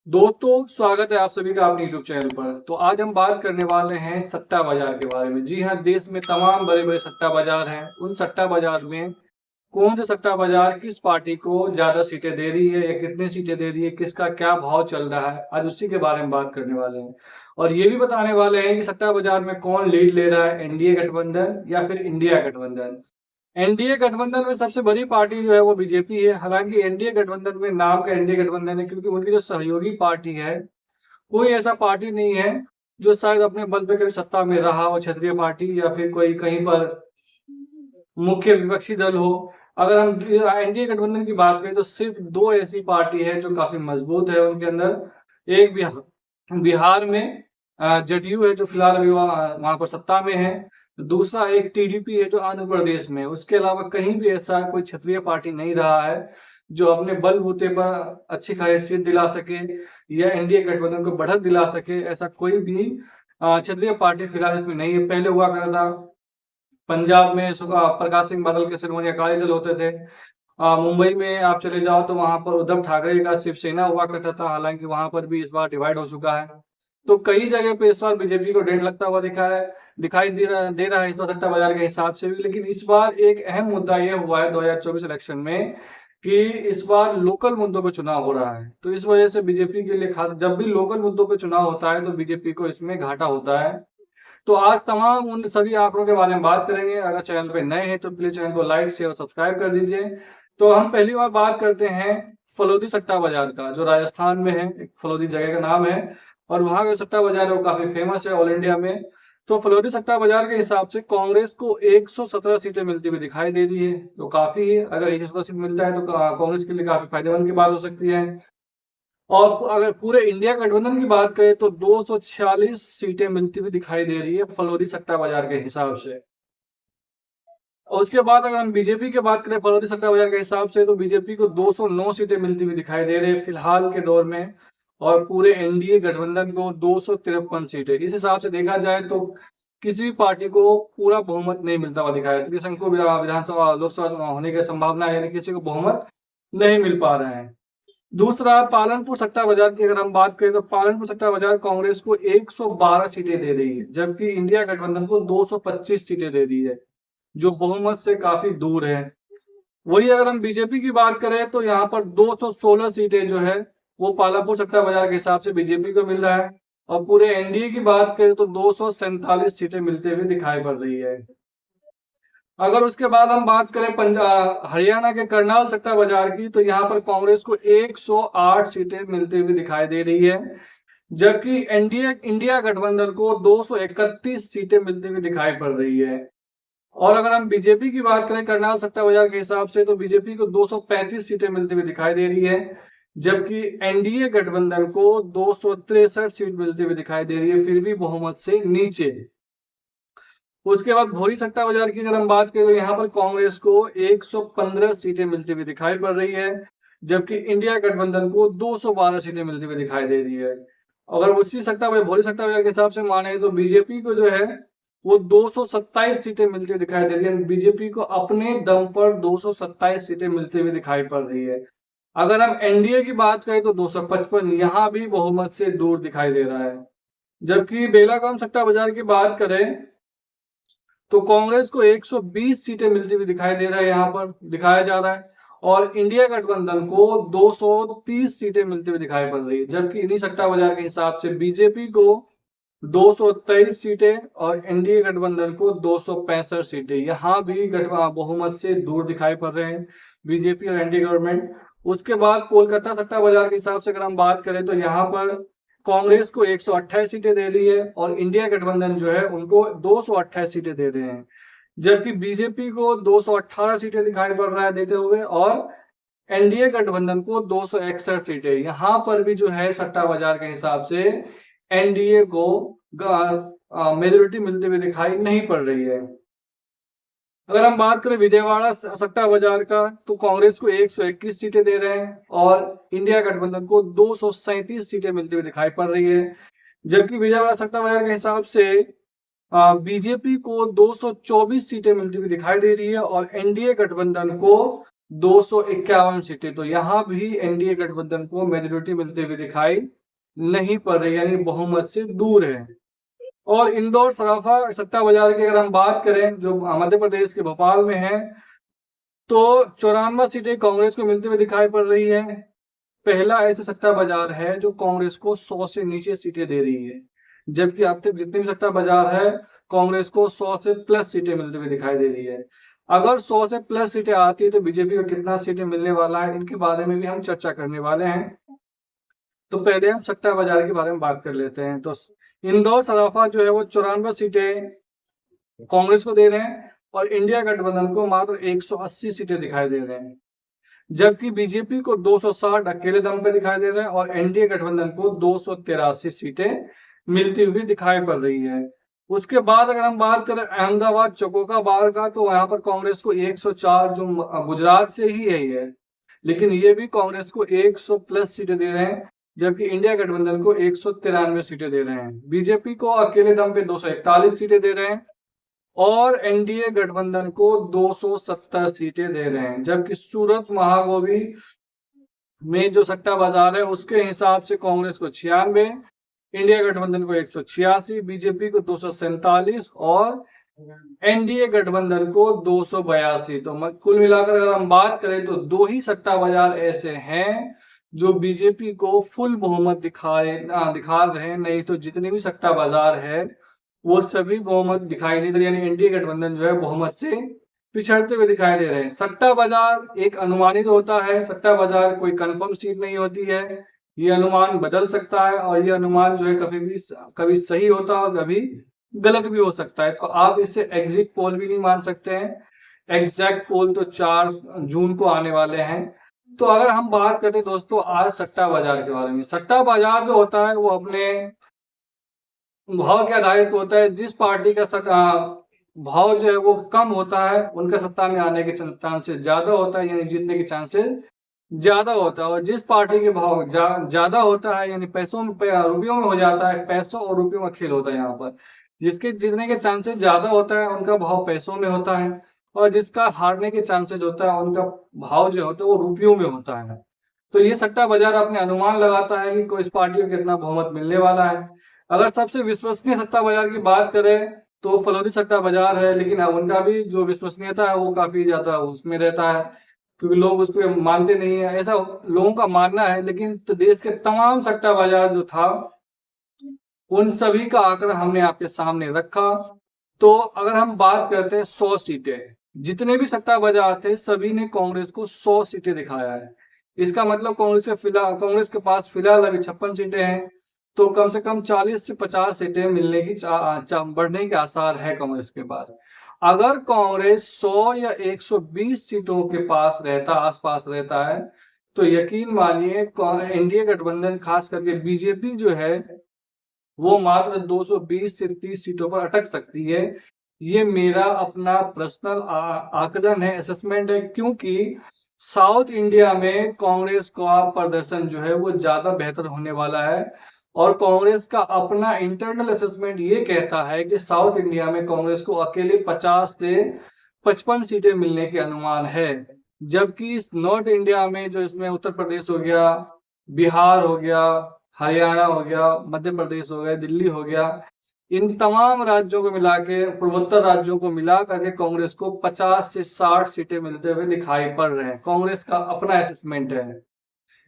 दोस्तों स्वागत है आप सभी का अपने यूट्यूब चैनल पर। तो आज हम बात करने वाले हैं सट्टा बाजार के बारे में। जी हाँ, देश में तमाम बड़े बड़े सट्टा बाजार हैं। उन सट्टा बाजार में कौन से सट्टा बाजार किस पार्टी को ज्यादा सीटें दे रही है या कितनी सीटें दे रही है, किसका क्या भाव चल रहा है, आज उसी के बारे में बात करने वाले हैं। और ये भी बताने वाले हैं कि सट्टा बाजार में कौन लीड ले रहा है, एनडीए गठबंधन या फिर इंडिया गठबंधन। एनडीए गठबंधन में सबसे बड़ी पार्टी जो है वो बीजेपी है। हालांकि एनडीए गठबंधन में नाम का एनडीए गठबंधन है क्योंकि उनकी जो सहयोगी पार्टी है, कोई ऐसा पार्टी नहीं है जो शायद अपने बल पे कभी सत्ता में रहा हो, क्षत्रिय पार्टी या फिर कोई कहीं पर मुख्य विपक्षी दल हो। अगर हम एनडीए गठबंधन की बात करें तो सिर्फ दो ऐसी पार्टी है जो काफी मजबूत है उनके अंदर। एक बिहार में जदयू है जो फिलहाल अभी वहां पर सत्ता में है। दूसरा एक टीडीपी है जो आंध्र प्रदेश में। उसके अलावा कहीं भी ऐसा कोई क्षत्रिय पार्टी नहीं रहा है जो अपने बलबूते पर अच्छी हैसियत दिला सके या एनडीए गठबंधन को बढ़त दिला सके। ऐसा कोई भी क्षत्रिय पार्टी फिलहाल इसमें नहीं है। पहले हुआ करता था पंजाब में प्रकाश सिंह बादल के शिरोमणि अकाली दल होते थे। मुंबई में आप चले जाओ तो वहां पर उद्धव ठाकरे का शिवसेना हुआ करता था। हालांकि वहां पर भी इस बार डिवाइड हो चुका है। तो कई जगह पे इस बार बीजेपी को डेढ़ लगता हुआ दिखाई दे रहा है इस बार सट्टा बाजार के हिसाब से भी। लेकिन इस बार एक अहम मुद्दा यह हुआ है 2024 इलेक्शन में कि इस बार लोकल मुद्दों पे चुनाव हो रहा है। तो इस वजह से बीजेपी के लिए खास, जब भी लोकल मुद्दों पे चुनाव होता है तो बीजेपी को इसमें घाटा होता है। तो आज तमाम उन सभी आंकड़ों के बारे में बात करेंगे। अगर चैनल पे नए हैं तो प्लीज चैनल को लाइक शेयर और सब्सक्राइब कर दीजिए। तो हम पहली बार बात करते हैं फलोदी सट्टा बाजार का, जो राजस्थान में है। एक फलोदी जगह का नाम है और वहां का सट्टा बाजार है वो काफी फेमस है ऑल इंडिया में। तो फलोदी सट्टा बाजार के हिसाब से कांग्रेस को 117 सीटें मिलती हुई दिखाई दे रही है, जो काफी है। अगर 117 सीट मिलता है तो कांग्रेस के लिए काफी फायदेमंद की बात हो सकती है। और अगर पूरे इंडिया गठबंधन की बात करें तो 246 सीटें मिलती हुई दिखाई दे रही है फलोदी सट्टा बाजार के हिसाब से। और उसके बाद अगर हम बीजेपी की बात करें फलोदी सट्टा बाजार के हिसाब से, तो बीजेपी को 209 सीटें मिलती हुई दिखाई दे रही है फिलहाल के दौर में। और पूरे एनडीए गठबंधन को 253 सीटें। इस हिसाब से देखा जाए तो किसी भी पार्टी को पूरा बहुमत नहीं मिलता हुआ दिखाई देता। त्रिशंकु को विधानसभा लोकसभा चुनाव होने की संभावना है, यानी किसी को बहुमत नहीं मिल पा रहा है। दूसरा, पालनपुर सट्टा बाजार की अगर हम बात करें तो पालनपुर सट्टा बाजार कांग्रेस को 112 सीटें दे रही है, जबकि इंडिया गठबंधन को 225 सीटें दे रही है, जो बहुमत से काफी दूर है। वही अगर हम बीजेपी की बात करें तो यहाँ पर 216 सीटें जो है वो पालनपुर सट्टा बाजार के हिसाब से बीजेपी को मिल रहा है। और पूरे एनडीए की बात करें तो 247 सीटें मिलते हुए दिखाई पड़ रही है। अगर उसके बाद हम बात करें हरियाणा के करनाल सट्टा बाजार की, तो यहाँ पर कांग्रेस को 108 सीटें मिलती हुई दिखाई दे रही है, जबकि एनडीए इंडिया गठबंधन को 231 सीटें मिलती हुई दिखाई पड़ रही है। और अगर हम बीजेपी की बात करें करनाल सट्टा बाजार के हिसाब से, तो बीजेपी को 235 सीटें मिलती हुई दिखाई दे रही है, जबकि एनडीए गठबंधन को 263 सीट मिलती हुई दिखाई दे रही है, फिर भी बहुमत से नीचे। उसके बाद भोरी सट्टा बाजार की अगर हम बात करें तो यहाँ पर कांग्रेस को 115 सीटें मिलती हुई दिखाई पड़ रही है, जबकि इंडिया गठबंधन को 212 सीटें मिलती हुई दिखाई दे रही है। अगर उसी सट्टा बाजार भोरी सट्टा बाजार के हिसाब से माने तो बीजेपी को जो है वो 227 सीटें मिलती हुई दिखाई दे रही है। बीजेपी को अपने दम पर 227 सीटें मिलती हुई दिखाई पड़ रही है। अगर हम एनडीए की बात करें तो 255, यहाँ भी बहुमत से दूर दिखाई दे रहा है। जबकि बेलागाम सट्टा बाजार की बात करें तो कांग्रेस को 120 सीटें मिलती हुई दिखाई दे रहा है, यहाँ पर दिखाया जा रहा है। और इंडिया गठबंधन को 230 सीटें मिलती हुई दिखाई पड़ रही है, जबकि इन्हीं सट्टा बाजार के हिसाब से बीजेपी को 223 सीटें और एनडीए गठबंधन को 265 सीटें। यहाँ भी बहुमत से दूर दिखाई पड़ रहे हैं बीजेपी और एनडीए गवर्नमेंट। उसके बाद कोलकाता सट्टा बाजार के हिसाब से अगर हम बात करें तो यहाँ पर कांग्रेस को 128 सीटें दे रही है और इंडिया गठबंधन जो है उनको 228 सीटें दे रहे हैं, जबकि बीजेपी को 218 सीटें दिखाई पड़ रहा है देते हुए, और एनडीए गठबंधन को 261 सीटें। यहाँ पर भी जो है सट्टा बाजार के हिसाब से एनडीए को मेजोरिटी मिलती हुई दिखाई नहीं पड़ रही है। अगर हम बात करें विजयवाड़ा सट्टा बाजार का, तो कांग्रेस को 121 सीटें दे रहे हैं और इंडिया गठबंधन को 237 सीटें मिलती हुई दिखाई पड़ रही है, जबकि विजयवाड़ा सट्टा बाजार के हिसाब से बीजेपी को 224 सीटें मिलती हुई दिखाई दे रही है और एनडीए गठबंधन को 251 सीटें। तो यहाँ भी एनडीए गठबंधन को मेजोरिटी मिलती हुई दिखाई नहीं पड़ रही, यानी बहुमत से दूर है। और इंदौर सराफा सट्टा बाजार की अगर हम बात करें, जो मध्य प्रदेश के भोपाल में है, तो 94 सीटें कांग्रेस को मिलती हुई दिखाई पड़ रही है। पहला ऐसा सट्टा बाजार है जो कांग्रेस को 100 से नीचे सीटें दे रही है, जबकि अब तक जितने भी सट्टा बाजार है कांग्रेस को 100 से प्लस सीटें मिलती हुई दिखाई दे रही है। अगर 100 से प्लस सीटें आती है तो बीजेपी को कितना सीटें मिलने वाला है, इनके बारे में भी हम चर्चा करने वाले हैं। तो पहले हम सट्टा बाजार के बारे में बात कर लेते हैं। तो इंदौर सराफा जो है वो 94 सीटें कांग्रेस को दे रहे हैं और इंडिया गठबंधन को मात्र 180 सीटें दिखाई दे रहे हैं, जबकि बीजेपी को 260 अकेले दम पे दिखाई दे रहे हैं और एनडीए गठबंधन को 283 सीटें मिलती हुई दिखाई पड़ रही है। उसके बाद अगर हम बात करें अहमदाबाद चकोका बार का, तो यहाँ पर कांग्रेस को 104, जो गुजरात से ही है ये, लेकिन ये भी कांग्रेस को 100 प्लस सीटें दे रहे हैं, जबकि इंडिया गठबंधन को 193 सीटें दे रहे हैं। बीजेपी को अकेले दम पे 241 सीटें दे रहे हैं और एनडीए गठबंधन को 270 सीटें दे रहे हैं, जबकि सूरत महागोभी में जो सट्टा बाजार है उसके हिसाब से कांग्रेस को 96, इंडिया गठबंधन को 186, बीजेपी को 247 और एनडीए गठबंधन को 282। तो कुल मिलाकर अगर हम बात करें तो दो ही सट्टा बाजार ऐसे हैं जो बीजेपी को फुल बहुमत दिखा रहे हैं, नहीं तो जितने भी सट्टा बाजार है वो सभी बहुमत दिखाई नहीं दे रही, यानी एनडीए गठबंधन जो है बहुमत से पिछड़ते हुए दिखाई दे रहे हैं। सट्टा बाजार एक अनुमानित होता है, सट्टा बाजार कोई कंफर्म सीट नहीं होती है, ये अनुमान बदल सकता है और ये अनुमान जो है कभी सही होता है और कभी गलत भी हो सकता है। तो आप इसे एग्जिट पोल भी नहीं मान सकते हैं। एग्जैक्ट पोल तो 4 जून को आने वाले हैं। तो अगर हम बात करते हैं दोस्तों आज सट्टा बाजार के बारे में, सट्टा बाजार जो होता है वो अपने भाव के आधारित होता है। जिस पार्टी का भाव जो है वो कम होता है उनका सत्ता में आने के चांसेस ज्यादा होता है, यानी जीतने के चांसेस ज्यादा होता है, और जिस पार्टी के भाव ज्यादा होता है यानी पैसों में रुपयों में हो जाता है, पैसों और रुपयों का खेल होता है यहाँ पर। जिसके जीतने के चांसेस ज्यादा होता है उनका भाव पैसों में होता है और जिसका हारने के चांसेस होता है उनका भाव जो होता है वो रुपयों में होता है। तो ये सट्टा बाजार अपने अनुमान लगाता है कि कोई इस पार्टी को कितना बहुमत मिलने वाला है। अगर सबसे विश्वसनीय सट्टा बाजार की बात करें तो फलौदी सट्टा बाजार है, लेकिन उनका भी जो विश्वसनीयता है वो काफी ज्यादा उसमें रहता है, क्योंकि लोग उसको मानते नहीं है, ऐसा लोगों का मानना है। लेकिन तो देश के तमाम सट्टा बाजार जो था उन सभी का आंकड़ा हमने आपके सामने रखा। तो अगर हम बात करते हैं 100 सीटें, जितने भी सट्टा बाजार थे सभी ने कांग्रेस को 100 सीटें दिखाया है। इसका मतलब कांग्रेस के पास फिलहाल अभी 56 सीटें हैं, तो कम से कम 40 से 50 सीटें मिलने की बढ़ने के आसार है कांग्रेस के पास। अगर कांग्रेस 100 या 120 सीटों के आसपास रहता है तो यकीन मानिए एनडीए गठबंधन खास करके बीजेपी जो है वो मात्र 220 से 30 सीटों पर अटक सकती है। ये मेरा अपना पर्सनल आकलन है, असेसमेंट है, क्योंकि साउथ इंडिया में कांग्रेस का प्रदर्शन जो है वो ज्यादा बेहतर होने वाला है और कांग्रेस का अपना इंटरनल असेसमेंट ये कहता है कि साउथ इंडिया में कांग्रेस को अकेले 50 से 55 सीटें मिलने के अनुमान है, जबकि नॉर्थ इंडिया में जो इसमें उत्तर प्रदेश हो गया, बिहार हो गया, हरियाणा हो गया, मध्य प्रदेश हो गया, दिल्ली हो गया, इन तमाम राज्यों को मिला के पूर्वोत्तर राज्यों को मिला करके कांग्रेस को 50 से 60 सीटें मिलते हुए दिखाई पड़ रहे हैं। कांग्रेस का अपना असेसमेंट है।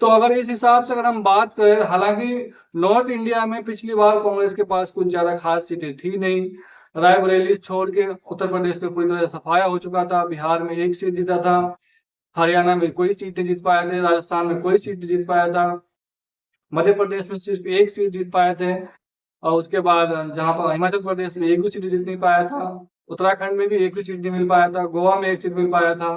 तो अगर इस हिसाब से अगर हम बात करें, हालांकि नॉर्थ इंडिया में पिछली बार कांग्रेस के पास कुछ ज्यादा खास सीटें थी नहीं, रायबरेली छोड़ के उत्तर प्रदेश में पूरी तरह सफाया हो चुका था, बिहार में 1 सीट जीता था, हरियाणा में कोई सीट नहीं जीत पाए थे, राजस्थान में कोई सीट जीत पाया था, मध्य प्रदेश में सिर्फ 1 सीट जीत पाए थे, और उसके बाद जहां पर हिमाचल प्रदेश में 1 भी सीट जीत नहीं पाया था, उत्तराखंड में भी 1 भी सीट नहीं मिल पाया था, गोवा में 1 सीट मिल पाया था।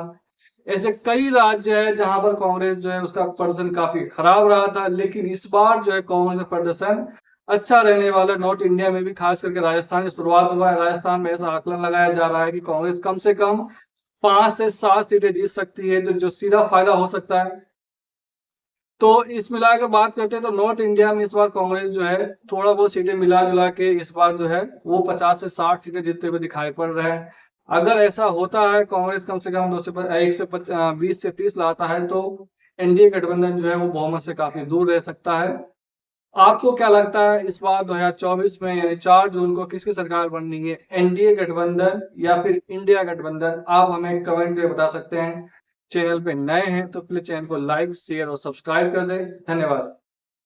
ऐसे कई राज्य है जहां पर कांग्रेस जो है उसका प्रदर्शन काफी खराब रहा था, लेकिन इस बार जो है कांग्रेस का प्रदर्शन अच्छा रहने वाला। नॉर्थ इंडिया में भी खास करके राजस्थान की शुरुआत हुआ है, राजस्थान में ऐसा आकलन लगाया जा रहा है कि कांग्रेस कम से कम 5 से 7 सीटें जीत सकती है, तो जो सीधा फायदा हो सकता है। तो इस मिला के बात करते हैं तो नॉर्थ इंडिया में इस बार कांग्रेस जो है थोड़ा बहुत सीटें मिला जुला के इस बार जो है वो 50 से 60 सीटें जीतते हुए दिखाई पड़ रहे हैं। अगर ऐसा होता है, कांग्रेस कम से कम 120 से 30 लाता है, तो एनडीए गठबंधन जो है वो बहुमत से काफी दूर रह सकता है। आपको क्या लगता है इस बार 2024 में यानी 4 जून को किसकी सरकार बननी है, एनडीए गठबंधन या फिर इंडिया गठबंधन? आप हमें कमेंट करके बता सकते हैं। चैनल पे नए हैं तो प्लीज चैनल को लाइक, शेयर और सब्सक्राइब कर दें। धन्यवाद।